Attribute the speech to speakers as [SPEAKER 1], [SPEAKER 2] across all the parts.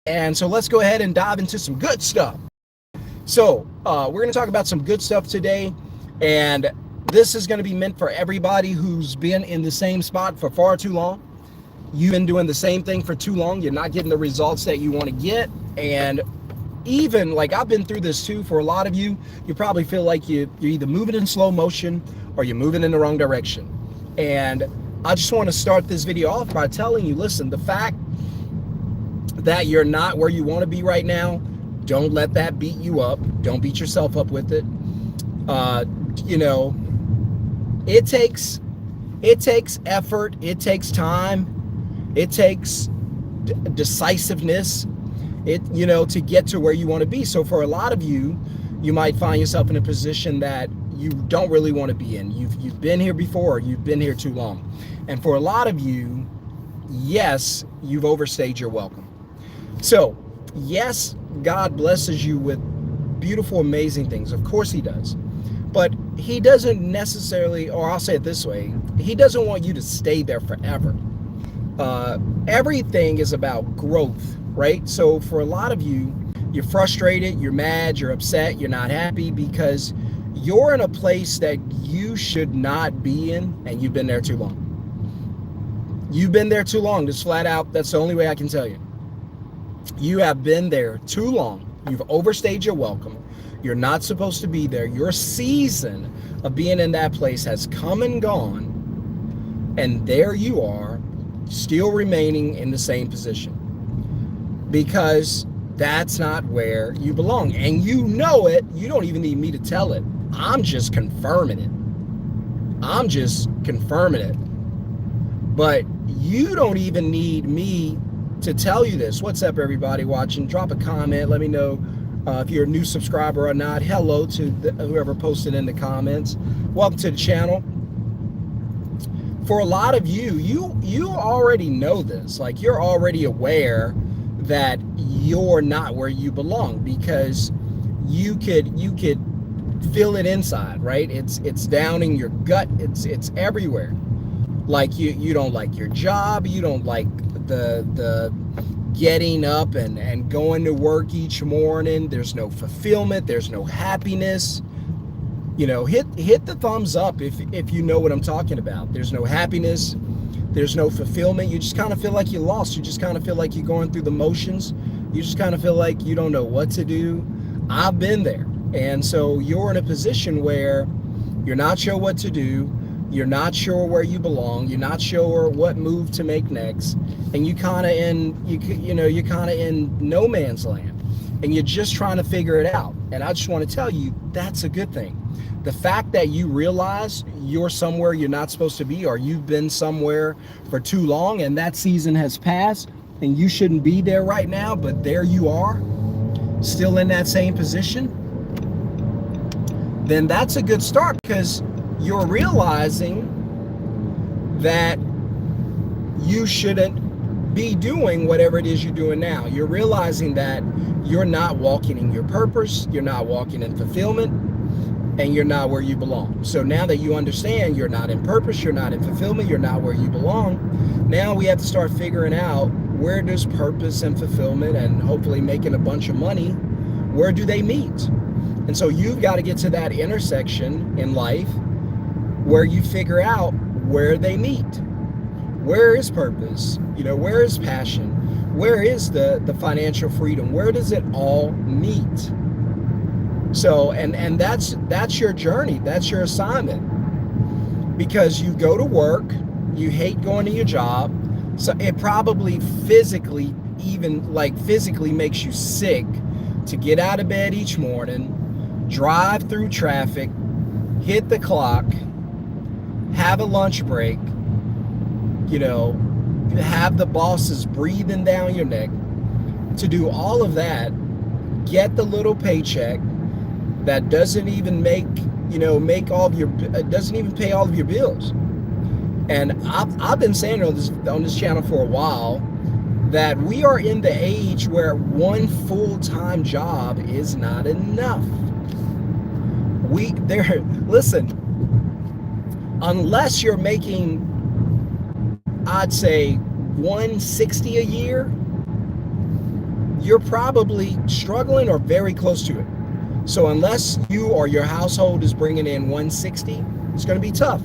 [SPEAKER 1] And so let's go ahead and dive into some good stuff. So we're going to talk about some good stuff today. And this is going to be meant for everybody who's been in the same spot for far too long. You've been doing the same thing for too long. You're not getting the results that you want to get. And even like I've been through this too, for a lot of you, you probably feel like you're either moving in slow motion or you're moving in the wrong direction. And I just want to start this video off by telling you, listen, the fact that you're not where you want to be right now, don't let that beat you up. Don't beat yourself up with it. It takes effort. It takes time. It takes decisiveness. To get to where you want to be. So for a lot of you, you might find yourself in a position that you don't really want to be in. You've been here before. Or you've been here too long. And for a lot of you, yes, you've overstayed your welcome. So yes, God blesses you with beautiful, amazing things. Of course he does. But he doesn't necessarily, or I'll say it this way, he doesn't want you to stay there forever. Everything is about growth, right? So for a lot of you, you're frustrated, you're mad, you're upset, you're not happy because you're in a place that you should not be in, and you've been there too long. You've been there too long, just flat out. That's the only way I can tell you. You have been there too long. You've overstayed your welcome. You're not supposed to be there. Your season of being in that place has come and gone, and there you are, still remaining in the same position, because that's not where you belong. And you know it. You don't even need me to tell it. I'm just confirming it. But you don't even need me to tell you this. What's up, everybody watching? Drop a comment. Let me know if you're a new subscriber or not. Hello to whoever posted in the comments. Welcome to the channel. For a lot of you, you already know this. Like, you're already aware that you're not where you belong, because you could feel it inside, right? It's down in your gut. It's everywhere. Like you don't like your job. You don't like the getting up and going to work each morning. There's no fulfillment. There's no happiness. Hit the thumbs up if you know what I'm talking about. There's no happiness. There's no fulfillment. You just kind of feel like you're lost. You just kind of feel like you're going through the motions. You just kind of feel like you don't know what to do. I've been there. And so you're in a position where you're not sure what to do. You're not sure where you belong. You're not sure what move to make next. And you're kind of in no man's land. And you're just trying to figure it out. And I just want to tell you, that's a good thing. The fact that you realize you're somewhere you're not supposed to be, or you've been somewhere for too long and that season has passed and you shouldn't be there right now, but there you are, still in that same position, then that's a good start, because you're realizing that you shouldn't be doing whatever it is you're doing now. You're realizing that you're not walking in your purpose, you're not walking in fulfillment, and you're not where you belong. So now that you understand you're not in purpose, you're not in fulfillment, you're not where you belong, now we have to start figuring out, where does purpose and fulfillment, and hopefully making a bunch of money, where do they meet? And so you've got to get to that intersection in life where you figure out where they meet. Where is purpose? Where is passion? Where is the financial freedom? Where does it all meet? So, and that's your journey. That's your assignment. Because you go to work, you hate going to your job. So it probably physically makes you sick to get out of bed each morning, drive through traffic, hit the clock, have a lunch break, have the bosses breathing down your neck, to do all of that, get the little paycheck that doesn't even doesn't even pay all of your bills. And I've been saying on this channel for a while that we are in the age where one full-time job is not enough. Listen, unless you're making, I'd say, $160 a year, you're probably struggling or very close to it. So unless you or your household is bringing in 160, it's going to be tough.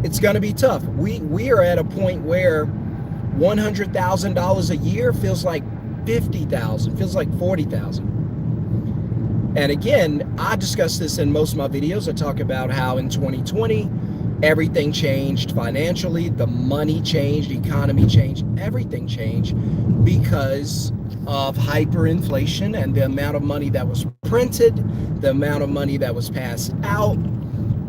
[SPEAKER 1] It's going to be tough. We are at a point where $100,000 a year feels like 50,000, feels like 40,000. And again, I discuss this in most of my videos. I talk about how in 2020, everything changed financially, the money changed, the economy changed, everything changed because of hyperinflation and the amount of money that was printed, the amount of money that was passed out,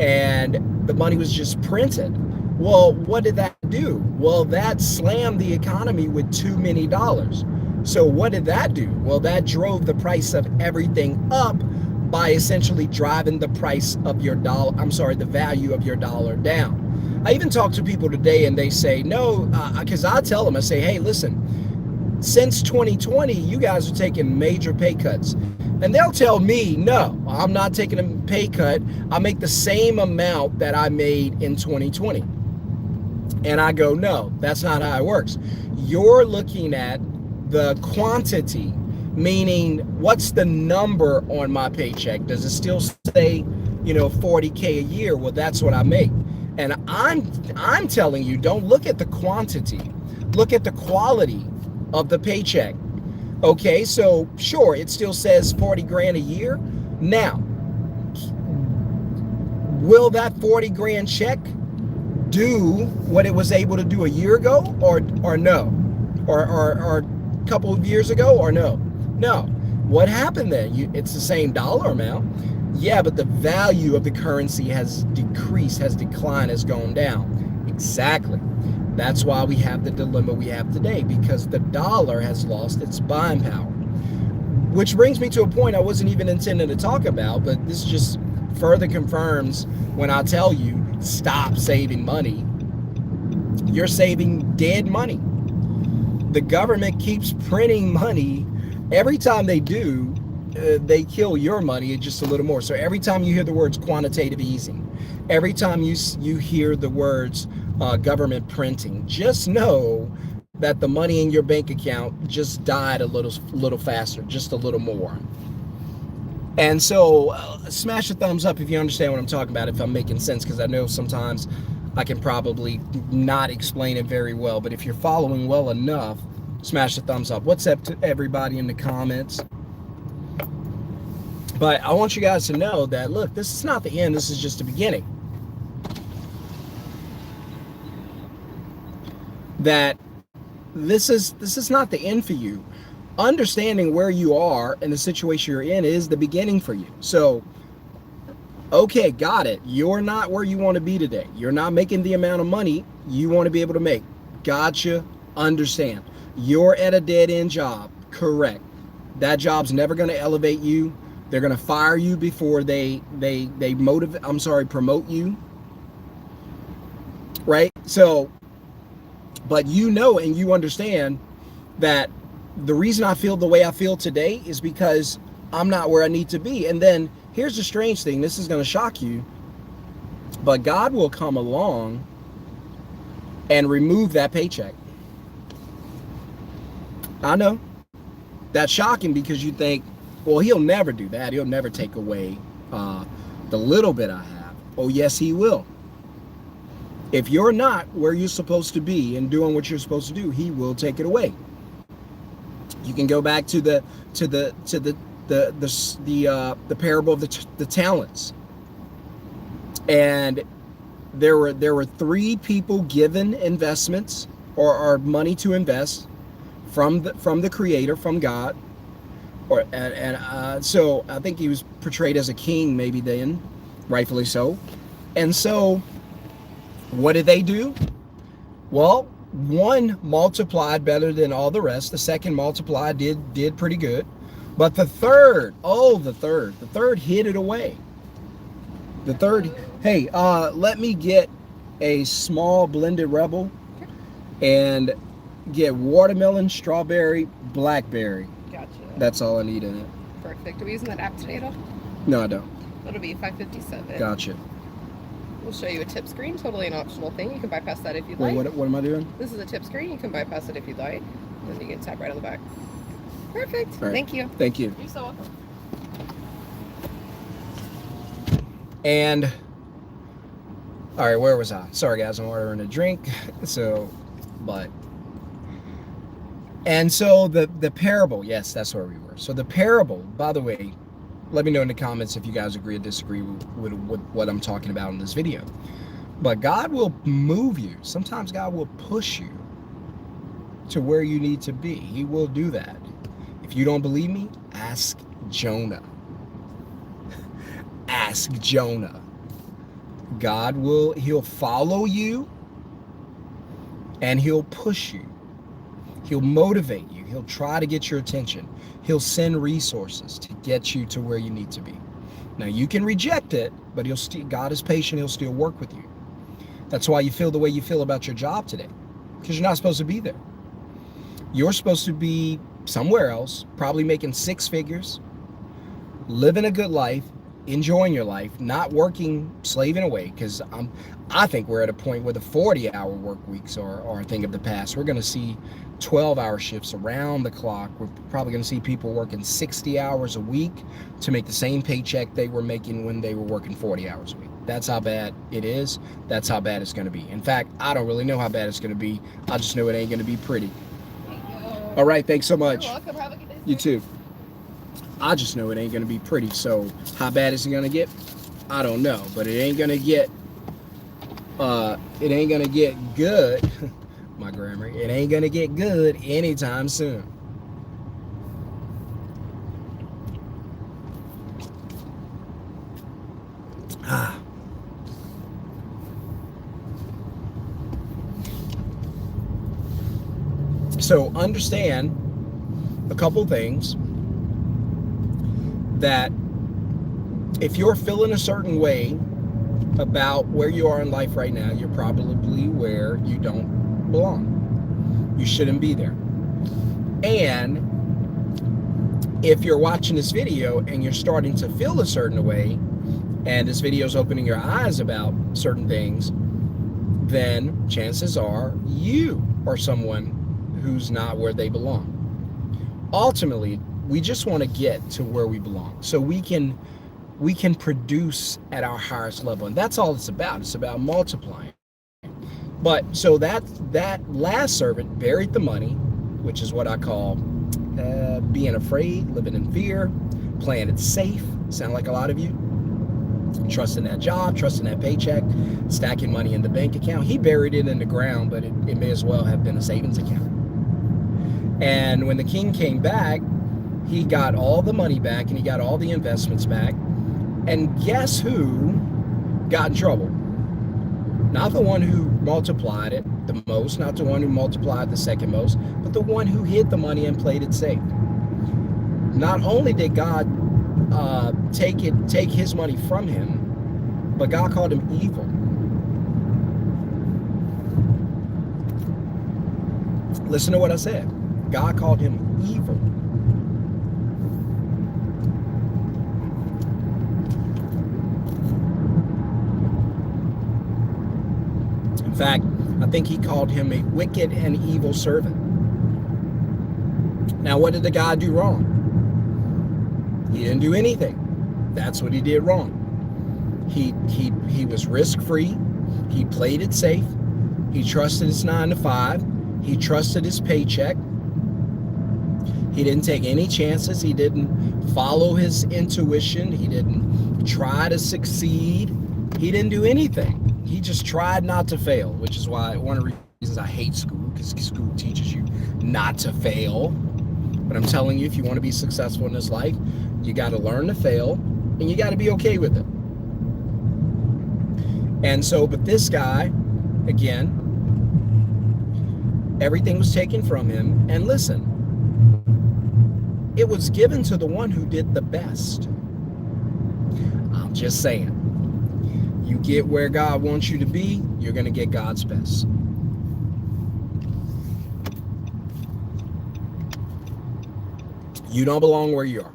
[SPEAKER 1] and the money was just printed. Well, what did that do? Well, that slammed the economy with too many dollars. So what did that do? Well, that drove the price of everything up by essentially driving the price of your dollar, the value of your dollar down. I even talk to people today and they say, no, because I tell them, I say, hey, listen, since 2020, you guys are taking major pay cuts. And they'll tell me, no, I'm not taking a pay cut. I make the same amount that I made in 2020. And I go, no, that's not how it works. You're looking at the quantity, meaning what's the number on my paycheck? Does it still say, 40K a year? Well, that's what I make. And I'm telling you, don't look at the quantity. Look at the quality of the paycheck. Okay, so sure, it still says 40 grand a year. Now, will that 40 grand check do what it was able to do a year ago or no? Or a couple of years ago or no? No. What happened then? It's the same dollar amount. Yeah, but the value of the currency has decreased, has declined, has gone down. Exactly. That's why we have the dilemma we have today, because the dollar has lost its buying power. Which brings me to a point I wasn't even intending to talk about, but this just further confirms when I tell you, stop saving money. You're saving dead money. The government keeps printing money. Every time they do, they kill your money just a little more. So every time you hear the words quantitative easing, every time you hear the words government printing, just know that the money in your bank account just died a little faster, just a little more. And so smash a thumbs up if you understand what I'm talking about, if I'm making sense, because I know sometimes I can probably not explain it very well, but if you're following well enough, smash the thumbs up. What's up to everybody in the comments? But I want you guys to know that, look, this is not the end. This is just the beginning. That this is not the end for you. Understanding where you are and the situation you're in is the beginning for you. So, okay, got it. You're not where you want to be today. You're not making the amount of money you want to be able to make. Gotcha. Understand. You're at a dead-end job. Correct. That job's never going to elevate you. They're going to fire you before they promote you. Right? So, but you know and you understand that the reason I feel the way I feel today is because I'm not where I need to be. And then here's the strange thing. This is going to shock you. But God will come along and remove that paycheck. I know. That's shocking because you think, well, he'll never do that. He'll never take away the little bit I have. Oh, yes, he will. If you're not where you're supposed to be and doing what you're supposed to do, he will take it away. You can go back to the parable of the talents. And there were 3 people given investments or money to invest from the Creator, from God. So I think he was portrayed as a king maybe then, rightfully so. And so what did they do? Well, one multiplied better than all the rest. The second multiplied did pretty good. But the third hid it away. The third, hey, let me get a small blended Rebel and get watermelon, strawberry, blackberry.
[SPEAKER 2] Gotcha.
[SPEAKER 1] That's all I need in it.
[SPEAKER 2] Perfect. Are we using that app today at all?
[SPEAKER 1] No, I don't.
[SPEAKER 2] It'll be $5.57.
[SPEAKER 1] Gotcha.
[SPEAKER 2] We'll show you a tip screen, totally an optional thing. You can bypass that if you'd like.
[SPEAKER 1] What am I doing?
[SPEAKER 2] This is a tip screen. You can bypass it if you'd like. Then you can tap right on the back. Perfect.
[SPEAKER 1] All right.
[SPEAKER 2] Thank you.
[SPEAKER 1] Thank you.
[SPEAKER 2] You're so welcome.
[SPEAKER 1] And all right, where was I? Sorry guys, I'm ordering a drink. So the parable, yes, that's where we were. So the parable, by the way, let me know in the comments if you guys agree or disagree with what I'm talking about in this video. But God will move you. Sometimes God will push you to where you need to be. He will do that. If you don't believe me, ask Jonah. Ask Jonah. He'll follow you and he'll push you. He'll motivate you. He'll try to get your attention. He'll send resources to get you to where you need to be. Now you can reject it, but God is patient. He'll still work with you. That's why you feel the way you feel about your job today, because you're not supposed to be there. You're supposed to be somewhere else, probably making 6 figures, living a good life, enjoying your life, not working, slaving away, because I think we're at a point where the 40-hour work weeks are a thing of the past. We're going to see 12-hour shifts around the clock. We're probably going to see people working 60 hours a week to make the same paycheck they were making when they were working 40 hours a week. That's how bad it is. That's how bad it's going to be. In fact, I don't really know how bad it's going to be. I just know it ain't going to be pretty. All right, thanks so much.
[SPEAKER 2] You're welcome. Have a good day.
[SPEAKER 1] You too. I just know it ain't going to be pretty. So how bad is it going to get? I don't know, but it ain't going to get good. My grammar. It ain't going to get good anytime soon. So understand a couple things, that if you're feeling a certain way about where you are in life right now, you're probably where you don't belong. You shouldn't be there. And if you're watching this video and you're starting to feel a certain way, and this video is opening your eyes about certain things, then chances are you are someone who's not where they belong. Ultimately, we just want to get to where we belong so we can produce at our highest level. And that's all it's about. It's about multiplying. But so that last servant buried the money, which is what I call being afraid, living in fear, playing it safe. Sound like a lot of you? Trusting that job, trusting that paycheck, stacking money in the bank account. He buried it in the ground, but it may as well have been a savings account. And when the king came back, he got all the money back and he got all the investments back. And guess who got in trouble? Not the one who multiplied it the most, not the one who multiplied the second most, but the one who hid the money and played it safe. Not only did God take his money from him, but God called him evil. Listen to what I said. God called him evil. In fact, I think he called him a wicked and evil servant. Now, what did the guy do wrong? He didn't do anything. That's what he did wrong. He was risk-free. He played it safe. He trusted his 9 to 5. He trusted his paycheck. He didn't take any chances. He didn't follow his intuition. He didn't try to succeed. He didn't do anything. He just tried not to fail, which is why one of the reasons I hate school, because school teaches you not to fail. But I'm telling you, if you want to be successful in this life, you got to learn to fail, and you got to be okay with it. And so, but this guy, again, everything was taken from him. And listen, it was given to the one who did the best. I'm just saying. You get where God wants you to be, you're going to get God's best. You don't belong where you are.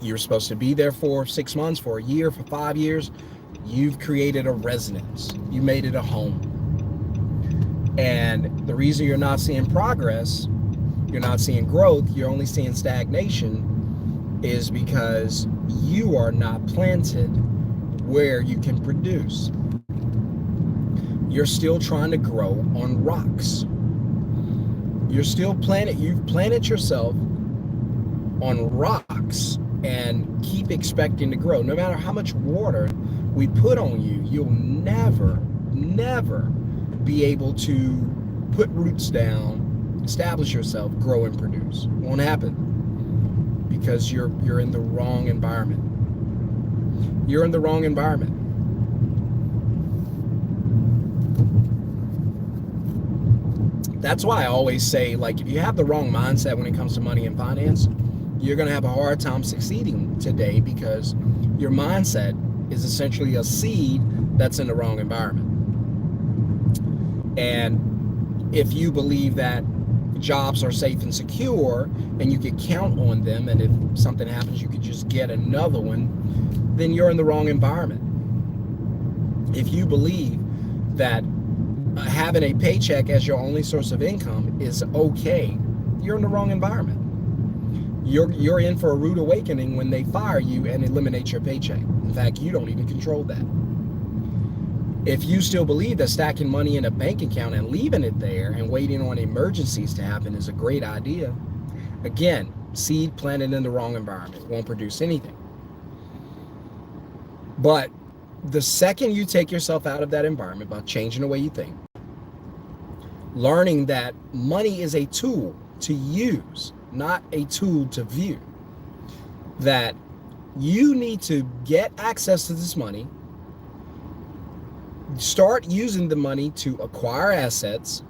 [SPEAKER 1] You're supposed to be there for 6 months, for a year, for 5 years. You've created a residence. You made it a home. And the reason you're not seeing progress, you're not seeing growth, you're only seeing stagnation, is because you are not planted where you can produce. You're still trying to grow on rocks. You've planted yourself on rocks and keep expecting to grow. No matter how much water we put on you, you'll never be able to put roots down, establish yourself, grow and produce. Won't happen because you're in the wrong environment. You're in the wrong environment. That's why I always say, like, if you have the wrong mindset when it comes to money and finance, you're going to have a hard time succeeding today, because your mindset is essentially a seed that's in the wrong environment. And if you believe that jobs are safe and secure and you can count on them, and if something happens you could just get another one, then you're in the wrong environment. If you believe that having a paycheck as your only source of income is okay, you're in the wrong environment. You're in for a rude awakening when they fire you and eliminate your paycheck. In fact, you don't even control that. If you still believe that stacking money in a bank account and leaving it there and waiting on emergencies to happen is a great idea, again, seed planted in the wrong environment won't produce anything. But the second you take yourself out of that environment by changing the way you think, learning that money is a tool to use, not a tool to view, that you need to get access to this money, start using the money to acquire assets,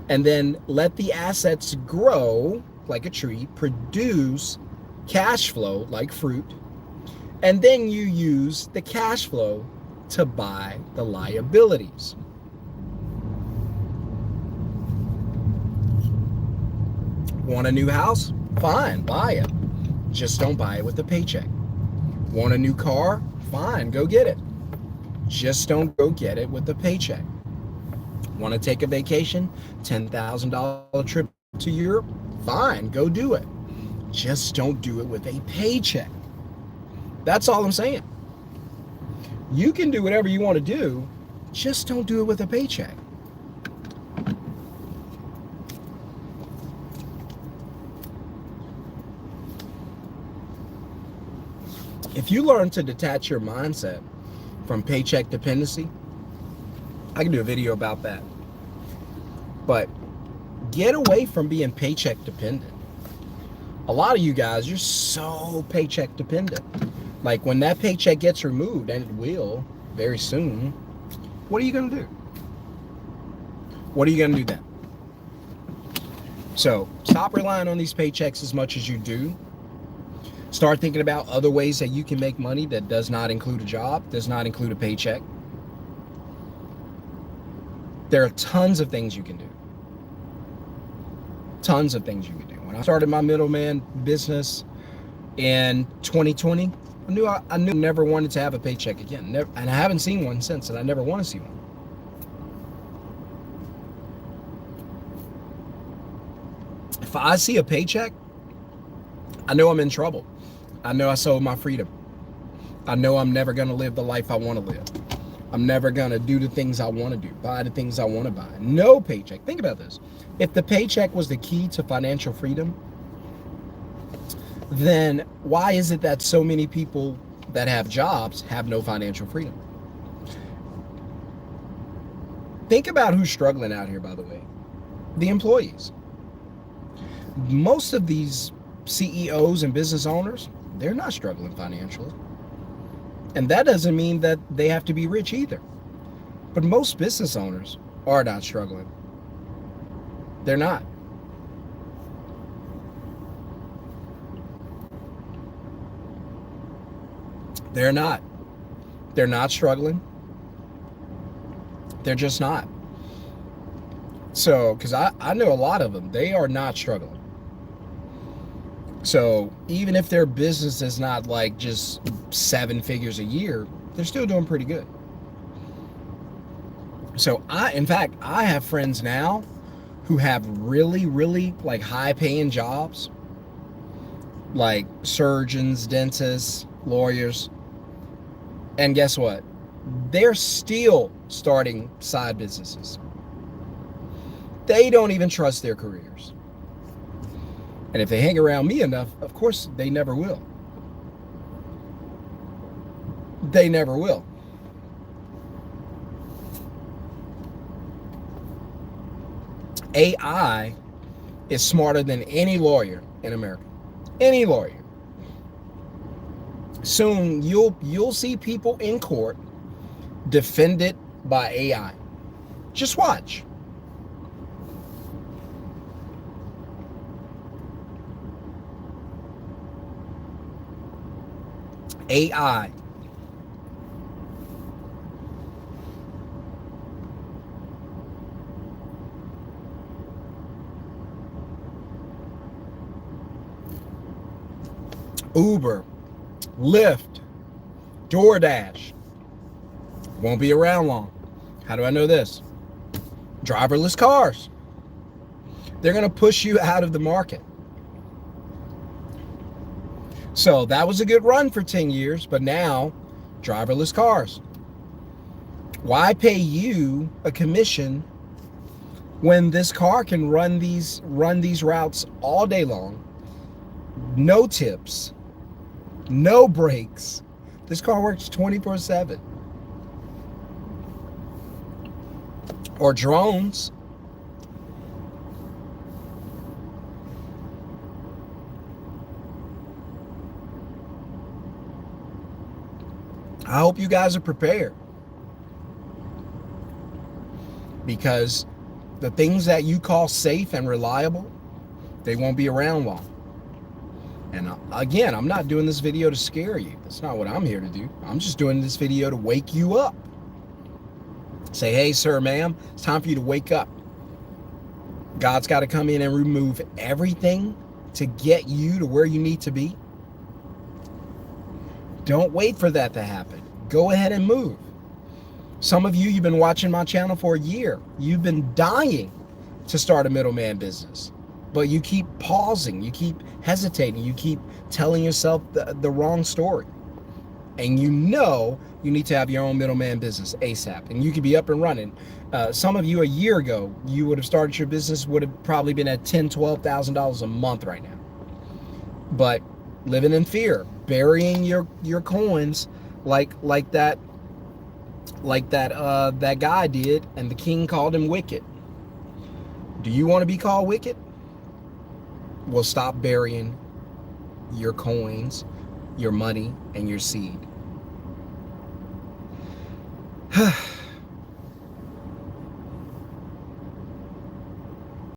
[SPEAKER 1] and then let the assets grow like a tree, produce cash flow like fruit, and then you use the cash flow to buy the liabilities. Want a new house? Fine, buy it. Just don't buy it with a paycheck. Want a new car? Fine, go get it. Just don't go get it with a paycheck. Want to take a vacation? $10,000 trip to Europe? Fine, go do it. Just don't do it with a paycheck. That's all I'm saying. You can do whatever you want to do, just don't do it with a paycheck. If you learn to detach your mindset from paycheck dependency, I can do a video about that. But get away from being paycheck dependent. A lot of you guys, you're so paycheck dependent. Like when that paycheck gets removed, and it will very soon, what are you going to do? What are you going to do then? So stop relying on these paychecks as much as you do. Start thinking about other ways that you can make money that does not include a job, does not include a paycheck. There are tons of things you can do. Tons of things you can do. When I started my middleman business in 2020, I knew I never wanted to have a paycheck again. Never, and I haven't seen one since, and I never want to see one. If I see a paycheck, I know I'm in trouble. I know I sold my freedom. I know I'm never going to live the life I want to live. I'm never going to do the things I want to do, buy the things I want to buy. No paycheck. Think about this. If the paycheck was the key to financial freedom, then why is it that so many people that have jobs have no financial freedom? Think about who's struggling out here, by the way. The employees. Most of these CEOs and business owners, they're not struggling financially. And that doesn't mean that they have to be rich either. But most business owners are not struggling. They're not. They're not. They're not struggling. They're just not. So, because I know a lot of them, they are not struggling. So even if their business is not like just 7 figures a year, they're still doing pretty good. So in fact, I have friends now who have really, really like high paying jobs, like surgeons, dentists, lawyers. And guess what? They're still starting side businesses. They don't even trust their careers. And if they hang around me enough, of course, they never will. They never will. AI is smarter than any lawyer in America. Any lawyer. Soon you'll see people in court defended by AI. Just watch. AI. Uber, Lyft, DoorDash won't be around long. How do I know this? Driverless cars. They're going to push you out of the market. So that was a good run for 10 years, but now driverless cars. Why pay you a commission when this car can run these routes all day long? No tips, no brakes. This car works 24/7. Or drones. I hope you guys are prepared, because the things that you call safe and reliable, they won't be around long. And again, I'm not doing this video to scare you. That's not what I'm here to do. I'm just doing this video to wake you up. Say, hey, sir, ma'am, it's time for you to wake up. God's got to come in and remove everything to get you to where you need to be. Don't wait for that to happen. Go ahead and move. Some of you, you've been watching my channel for a year. You've been dying to start a middleman business, but you keep pausing, you keep hesitating, you keep telling yourself the wrong story. And you know you need to have your own middleman business ASAP, and you could be up and running. Some of you a year ago, you would have started your business, would have probably been at $10,000, $12,000 a month right now. But living in fear, burying your coins like that guy did, and the king called him wicked. Do you want to be called wicked? Well, stop burying your coins, your money, and your seed.